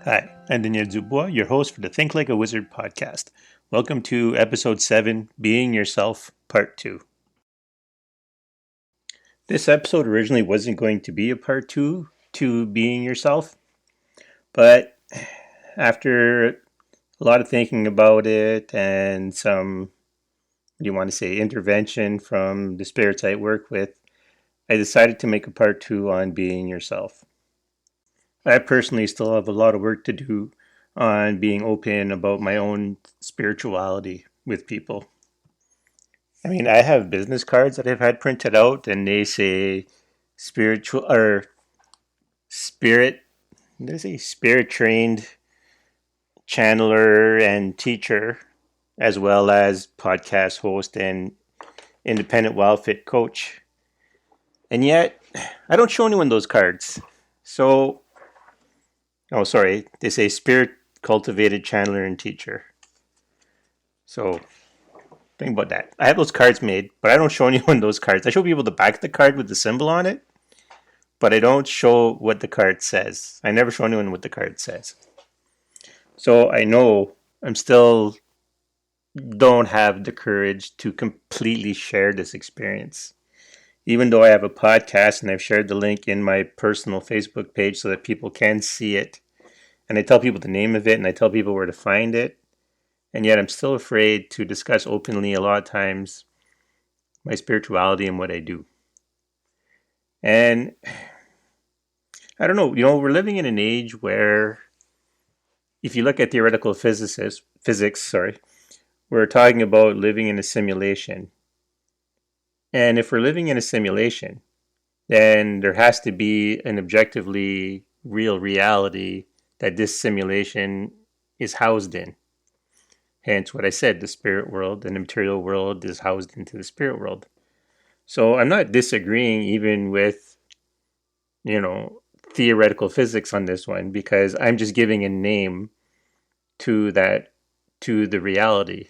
Hi, I'm Daniel Dubois, your host for the Think Like a Wizard podcast. Welcome to episode 7, Being Yourself, part 2. This episode originally wasn't going to be a part 2 to Being Yourself, but after a lot of thinking about it and some, what do you want to say, intervention from the spirits I work with, I decided to make a part 2 on being yourself. I personally still have a lot of work to do on being open about my own spirituality with people. I mean, I have business cards that I've had printed out and they say spiritual or spirit, what did I say? Spirit trained channeler and teacher, as well as podcast host and independent wild fit coach. And yet, I don't show anyone those cards. So, oh, sorry, they say spirit cultivated channeler and teacher. So, think about that. I have those cards made, but I don't show anyone those cards. I show people the back of the card with the symbol on it, but I don't show what the card says. I never show anyone what the card says. So I know I'm still don't have the courage to completely share this experience. Even though I have a podcast and I've shared the link in my personal Facebook page so that people can see it, and I tell people the name of it and I tell people where to find it, and yet I'm still afraid to discuss openly a lot of times my spirituality and what I do. And I don't know, we're living in an age where if you look at theoretical physics, we're talking about living in a simulation. And if we're living in a simulation, then there has to be an objectively real reality that this simulation is housed in. Hence what I said, the spirit world and the material world is housed into the spirit world. So I'm not disagreeing even with, theoretical physics on this one because I'm just giving a name to the reality.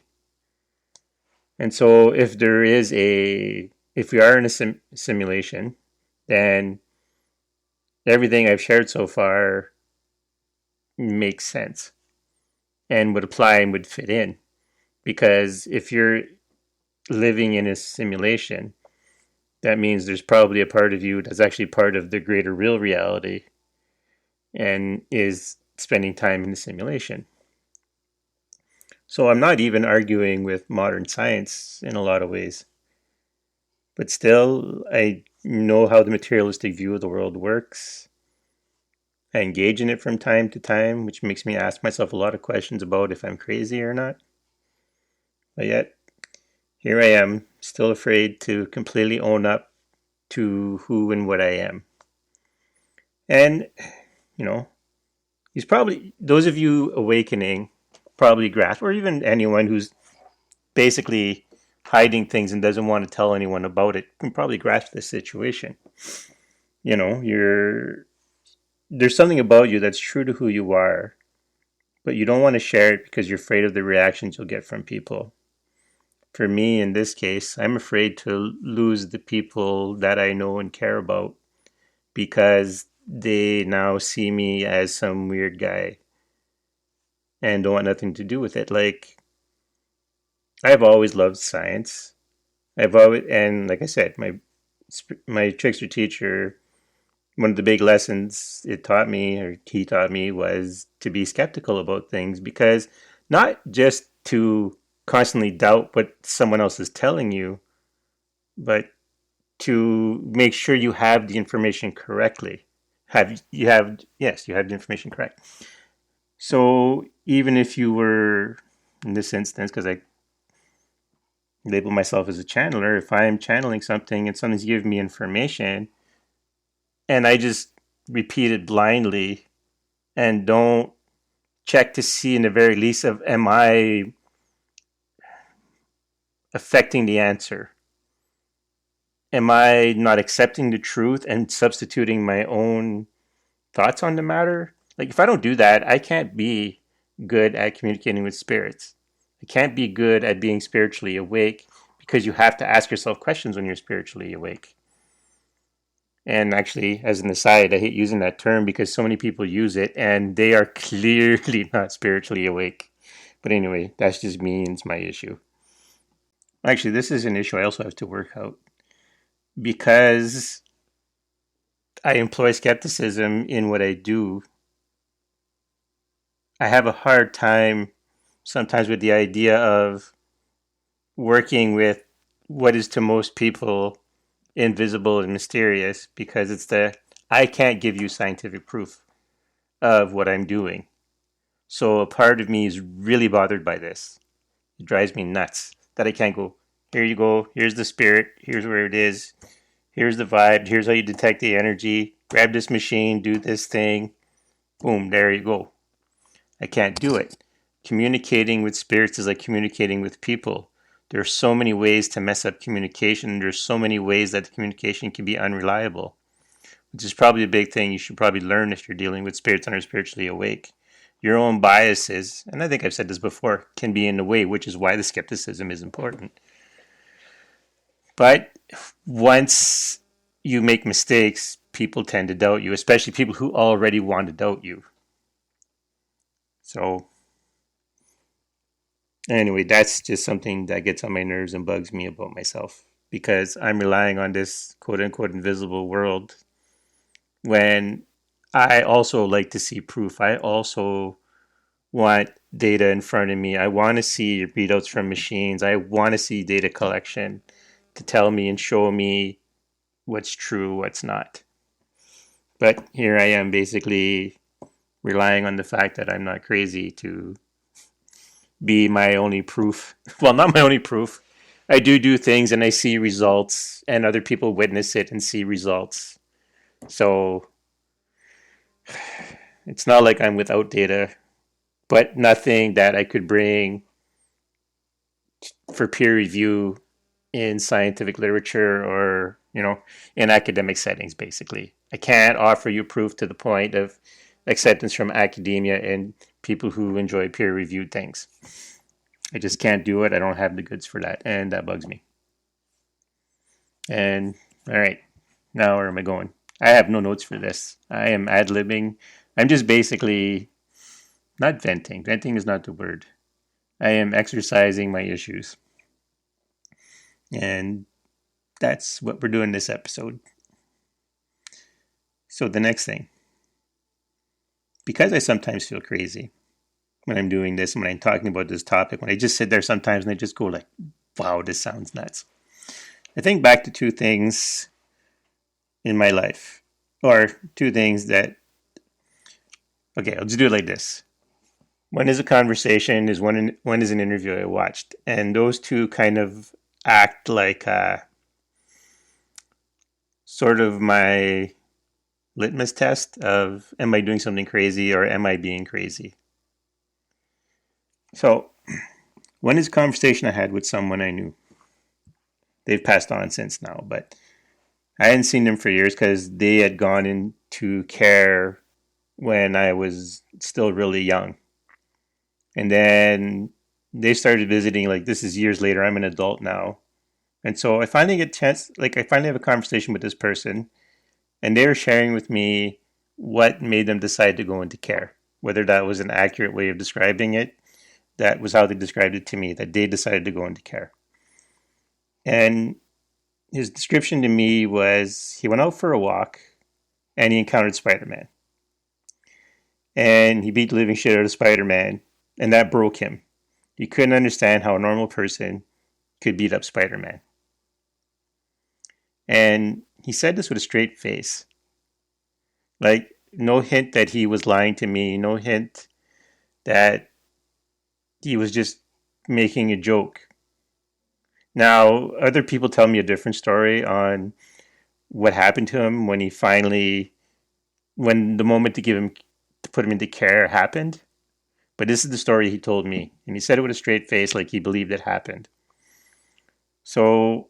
And so if we are in a simulation, then everything I've shared so far makes sense and would apply and would fit in. Because if you're living in a simulation, that means there's probably a part of you that's actually part of the greater real reality and is spending time in the simulation. So I'm not even arguing with modern science in a lot of ways. But still, I know how the materialistic view of the world works. I engage in it from time to time, which makes me ask myself a lot of questions about if I'm crazy or not. But yet, here I am, still afraid to completely own up to who and what I am. And, those of you awakening probably grasp, or even anyone who's basically hiding things and doesn't want to tell anyone about it can probably grasp this situation. There's something about you that's true to who you are, but you don't want to share it because you're afraid of the reactions you'll get from people. For me, in this case, I'm afraid to lose the people that I know and care about because they now see me as some weird guy and don't want nothing to do with it. Like, I've always loved science. And like I said, my trickster teacher, one of the big lessons he taught me was to be skeptical about things, because not just to constantly doubt what someone else is telling you, but to make sure you have the information correctly. You have the information correct. So even if you were, in this instance, because label myself as a channeler. If I'm channeling something and something's giving me information and I just repeat it blindly and don't check to see in the very least of am I affecting the answer? Am I not accepting the truth and substituting my own thoughts on the matter? Like if I don't do that, I can't be good at communicating with spirits. I can't be good at being spiritually awake because you have to ask yourself questions when you're spiritually awake. And actually, as an aside, I hate using that term because so many people use it and they are clearly not spiritually awake. But anyway, that's just me and it's my issue. Actually, this is an issue I also have to work out because I employ skepticism in what I do. I have a hard time sometimes with the idea of working with what is to most people invisible and mysterious because it's I can't give you scientific proof of what I'm doing. So a part of me is really bothered by this. It drives me nuts that I can't go, here you go, here's the spirit, here's where it is, here's the vibe, here's how you detect the energy, grab this machine, do this thing, boom, there you go. I can't do it. Communicating with spirits is like communicating with people. There are so many ways to mess up communication. There's so many ways that the communication can be unreliable, which is probably a big thing you should probably learn if you're dealing with spirits and are spiritually awake. Your own biases, and I think I've said this before, can be in the way, which is why the skepticism is important. But once you make mistakes, people tend to doubt you, especially people who already want to doubt you. So anyway, that's just something that gets on my nerves and bugs me about myself because I'm relying on this quote unquote invisible world when I also like to see proof. I also want data in front of me. I want to see readouts from machines. I want to see data collection to tell me and show me what's true, what's not. But here I am basically relying on the fact that I'm not crazy to be my only proof. Well, not my only proof. I do things and I see results, and other people witness it and see results. So it's not like I'm without data, but nothing that I could bring for peer review in scientific literature or, in academic settings, basically. I can't offer you proof to the point of acceptance from academia and people who enjoy peer reviewed things. I just can't do it. I don't have the goods for that, and that bugs me. And all right, now where am I going? I have no notes for this. I am ad libbing. I'm just basically not venting. Venting is not the word. I am exercising my issues. And that's what we're doing this episode. So the next thing, because I sometimes feel crazy when I'm doing this, when I'm talking about this topic, when I just sit there sometimes and I just go like, wow, this sounds nuts. I think back to two things in my life, or two things that, okay, I'll just do it like this. One is a conversation, one is an interview I watched, and those two kind of act like sort of my litmus test of am I doing something crazy or am I being crazy? So, one is a conversation I had with someone I knew. They've passed on since now, but I hadn't seen them for years because they had gone into care when I was still really young. And then they started visiting, like this is years later. I'm an adult now. And so I finally get a chance, like I finally have a conversation with this person, and they were sharing with me what made them decide to go into care. Whether that was an accurate way of describing it, that was how they described it to me, that they decided to go into care. And his description to me was he went out for a walk and he encountered Spider-Man. And he beat the living shit out of Spider-Man, and that broke him. He couldn't understand how a normal person could beat up Spider-Man. And he said this with a straight face. Like, no hint that he was lying to me, no hint that he was just making a joke. Now, other people tell me a different story on what happened to him when he finally, when the moment to put him into care happened. But this is the story he told me. And he said it with a straight face, like he believed it happened. So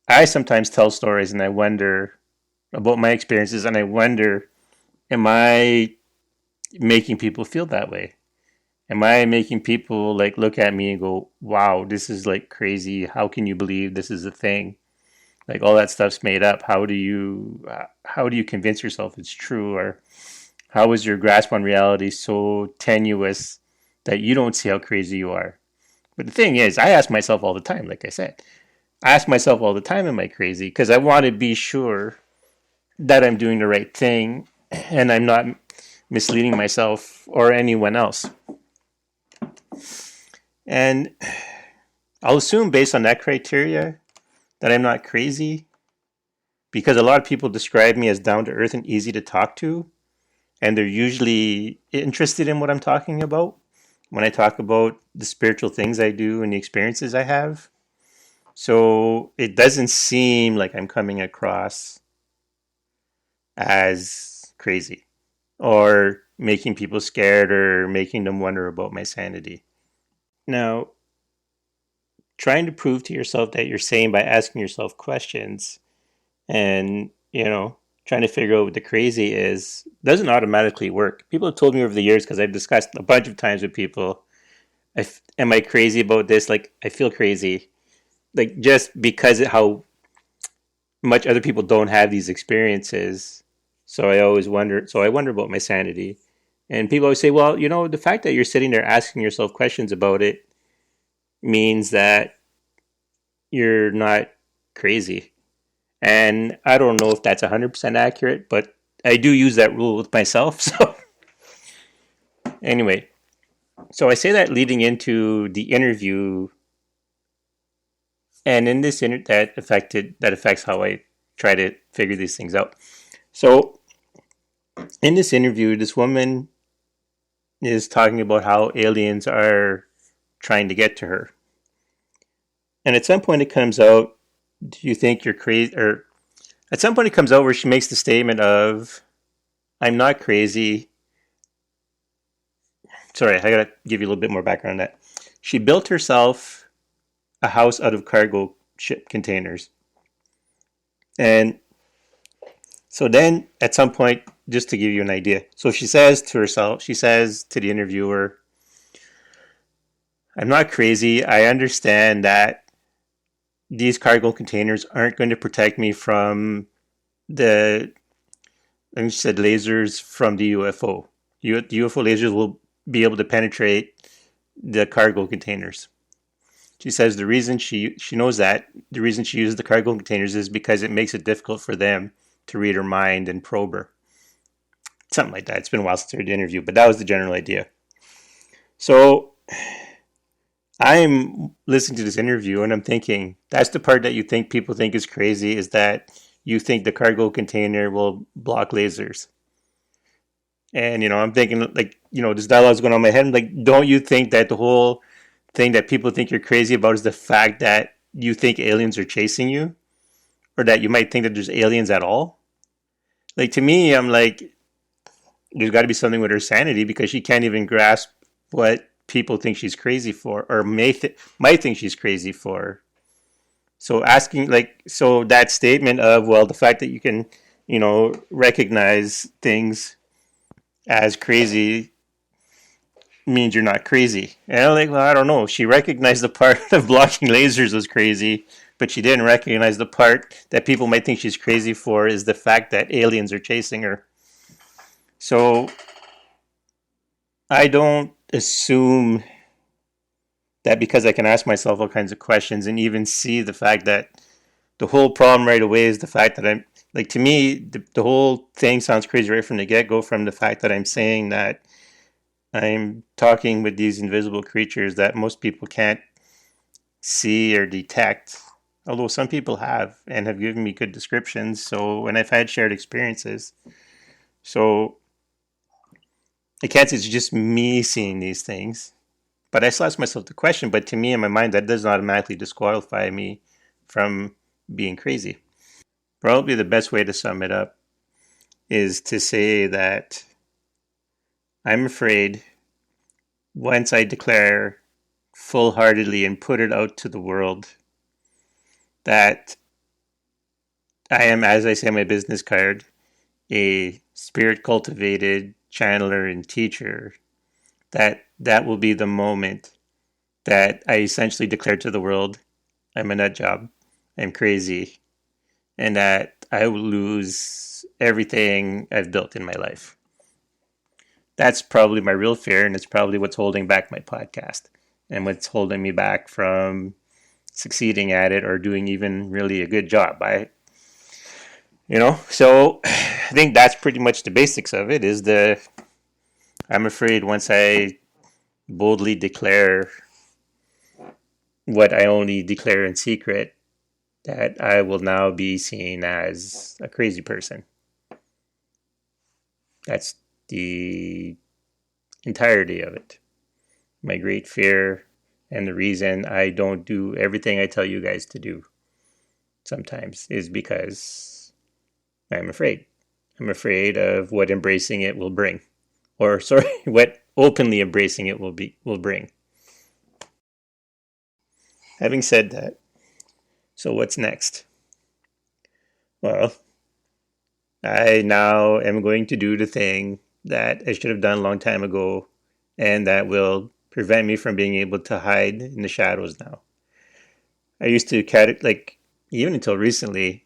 I sometimes tell stories and I wonder about my experiences and I wonder, am I making people feel that way? Am I making people like look at me and go, wow, this is like crazy. How can you believe this is a thing? Like all that stuff's made up. How do you convince yourself it's true? Or how is your grasp on reality so tenuous that you don't see how crazy you are? But the thing is, I ask myself all the time, like I said, I ask myself all the time, am I crazy? Because I want to be sure that I'm doing the right thing and I'm not misleading myself or anyone else. And I'll assume based on that criteria that I'm not crazy because a lot of people describe me as down to earth and easy to talk to. And they're usually interested in what I'm talking about when I talk about the spiritual things I do and the experiences I have. So it doesn't seem like I'm coming across as crazy or making people scared or making them wonder about my sanity. Now, trying to prove to yourself that you're sane by asking yourself questions and, trying to figure out what the crazy is doesn't automatically work. People have told me over the years, because I've discussed a bunch of times with people, am I crazy about this? Like, I feel crazy. Like, just because of how much other people don't have these experiences. So I wonder about my sanity. And people always say, well, the fact that you're sitting there asking yourself questions about it means that you're not crazy. And I don't know if that's 100% accurate, but I do use that rule with myself. So, anyway, so I say that leading into the interview, and in this that affects how I try to figure these things out. So, in this interview, this woman is talking about how aliens are trying to get to her. And at some point it comes out, do you think you're crazy? Or at some point it comes out where she makes the statement of, I'm not crazy. Sorry, I gotta give you a little bit more background on that. She built herself a house out of cargo ship containers. And so then at some point, just to give you an idea, so she says to the interviewer, I'm not crazy. I understand that these cargo containers aren't going to protect me from the, I think she said, lasers from the UFO. UFO lasers will be able to penetrate the cargo containers. She says the reason she knows that, the reason she uses the cargo containers is because it makes it difficult for them to read her mind and probe her. Something like that. It's been a while since I heard the interview, but that was the general idea. So I'm listening to this interview and I'm thinking, that's the part that you think people think is crazy, is that you think the cargo container will block lasers. And, I'm thinking, like, this dialogue's going on in my head. I'm like, don't you think that the whole thing that people think you're crazy about is the fact that you think aliens are chasing you? Or that you might think that there's aliens at all? Like, to me, I'm like, there's got to be something with her sanity, because she can't even grasp what people think she's crazy for, or might think she's crazy for. So so that statement of, well, the fact that you can, recognize things as crazy means you're not crazy. And I'm like, well, I don't know. She recognized the part of blocking lasers was crazy, but she didn't recognize the part that people might think she's crazy for, is the fact that aliens are chasing her. So I don't assume that because I can ask myself all kinds of questions and even see the fact that the whole problem right away is the fact that I'm, like, to me, the whole thing sounds crazy right from the get-go, from the fact that I'm saying that I'm talking with these invisible creatures that most people can't see or detect, although some people have and have given me good descriptions. So, and I've had shared experiences. So I can't say it's just me seeing these things, But I still ask myself the question, but to me, in my mind, that doesn't automatically disqualify me from being crazy. Probably the best way to sum it up is to say that I'm afraid once I declare full heartedly and put it out to the world that I am, as I say on my business card, a spirit cultivated channeler and teacher, that will be the moment that I essentially declare to the world I'm a nut job, I'm crazy, and that I will lose everything I've built in my life. That's probably my real fear, and it's probably what's holding back my podcast and what's holding me back from succeeding at it or doing even really a good job. So I think that's pretty much the basics of it. I'm afraid once I boldly declare what I only declare in secret, that I will now be seen as a crazy person. That's the entirety of it. My great fear and the reason I don't do everything I tell you guys to do sometimes is because I'm afraid. I'm afraid of what embracing it will bring. Or sorry, what openly embracing it will bring. Having said that, so what's next? Well, I now am going to do the thing that I should have done a long time ago, and that will prevent me from being able to hide in the shadows now. I used to even until recently,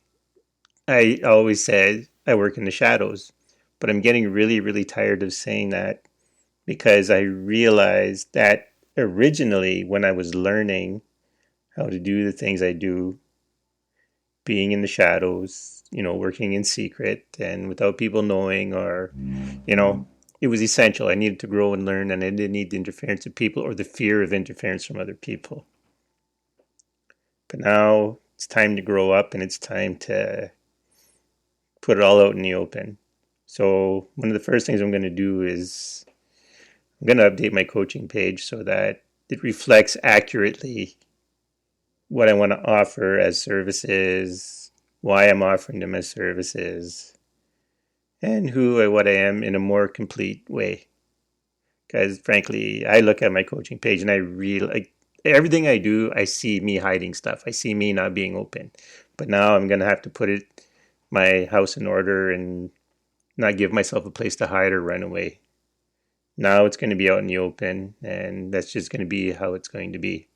I always said I work in the shadows, but I'm getting really, really tired of saying that because I realized that originally when I was learning how to do the things I do, being in the shadows, working in secret and without people knowing, or, it was essential. I needed to grow and learn, and I didn't need the interference of people or the fear of interference from other people. But now it's time to grow up and it's time to put it all out in the open. So one of the first things I'm going to do is I'm going to update my coaching page so that it reflects accurately what I want to offer as services, why I'm offering them as services, and what I am in a more complete way. Because frankly, I look at my coaching page and I really like everything I do. I see me hiding stuff. I see me not being open. But now I'm gonna have to put my house in order and not give myself a place to hide or run away. Now it's going to be out in the open, and that's just going to be how it's going to be.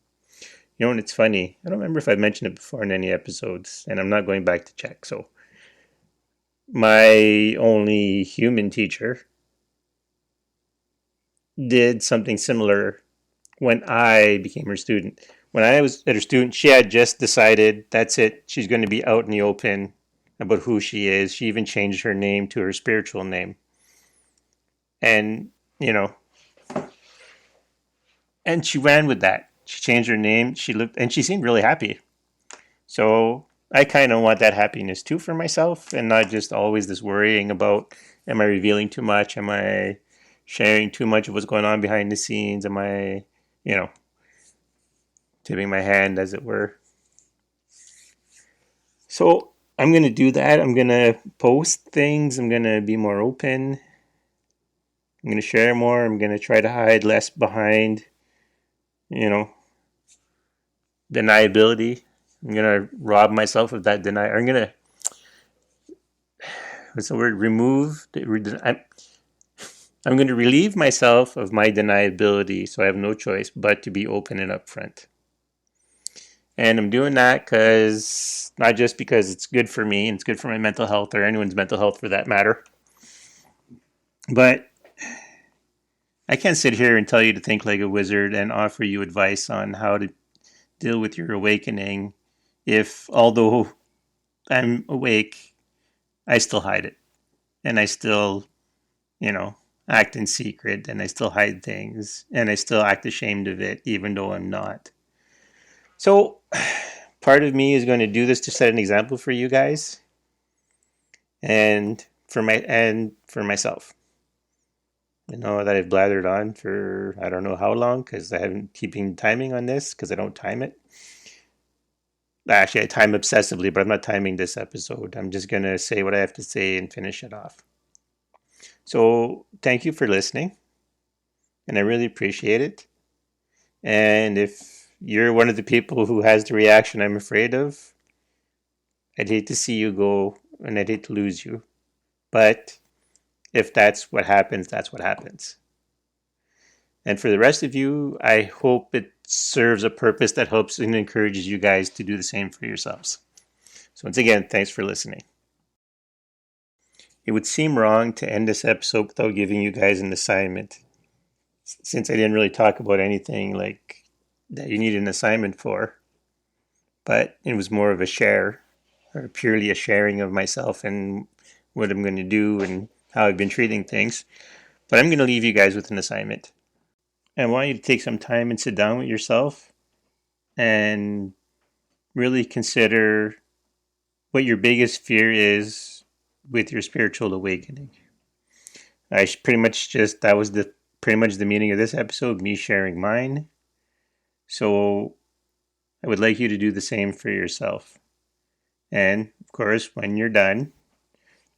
And it's funny. I don't remember if I mentioned it before in any episodes, and I'm not going back to check. So, my only human teacher did something similar when I became her student. When I was her student, she had just decided that's it. She's going to be out in the open about who she is. She even changed her name to her spiritual name. And, and she ran with that. She changed her name. And she seemed really happy. So I kind of want that happiness too for myself, and not just always this worrying about, am I revealing too much? Am I sharing too much of what's going on behind the scenes? Am I, tipping my hand, as it were? So I'm going to do that. I'm going to post things. I'm going to be more open. I'm going to share more. I'm going to try to hide less behind, deniability. I'm going to rob myself of that deny. I'm going to, what's the word? I'm going to relieve myself of my deniability, so I have no choice but to be open and upfront. And I'm doing that not just because it's good for me and it's good for my mental health, or anyone's mental health for that matter, but I can't sit here and tell you to think like a wizard and offer you advice on how to deal with your awakening if, although I'm awake, I still hide it. And I still, act in secret, and I still hide things, and I still act ashamed of it, even though I'm not. So part of me is going to do this to set an example for you guys and for myself. that I've blathered on for I don't know how long because I haven't keeping timing on this because I don't time it. Actually, I time obsessively, but I'm not timing this episode. I'm just going to say what I have to say and finish it off. So, thank you for listening, and I really appreciate it. And if you're one of the people who has the reaction I'm afraid of, I'd hate to see you go and I'd hate to lose you. But if that's what happens, that's what happens. And for the rest of you, I hope it serves a purpose that helps and encourages you guys to do the same for yourselves. So, once again, thanks for listening. It would seem wrong to end this episode without giving you guys an assignment, since I didn't really talk about anything like that you need an assignment for, but it was more of a share, or purely a sharing of myself and what I'm going to do and how I've been treating things. But I'm going to leave you guys with an assignment. I want you to take some time and sit down with yourself and really consider what your biggest fear is with your spiritual awakening. That was pretty much the meaning of this episode, me sharing mine. So I would like you to do the same for yourself. And of course, when you're done,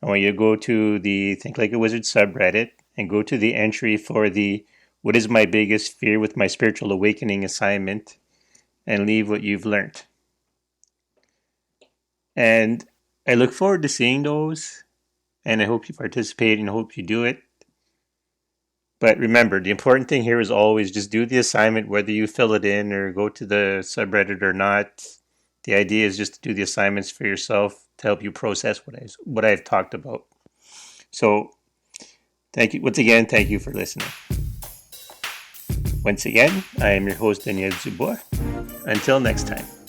I want you to go to the Think Like a Wizard subreddit and go to the entry for the What is my biggest fear with my spiritual awakening assignment and leave what you've learned. And I look forward to seeing those, and I hope you participate and I hope you do it. But remember, the important thing here is always just do the assignment, whether you fill it in or go to the subreddit or not. The idea is just to do the assignments for yourself to help you process what I've talked about. So, thank you once again. Thank you for listening. Once again, I am your host, Daniel Dubois. Until next time.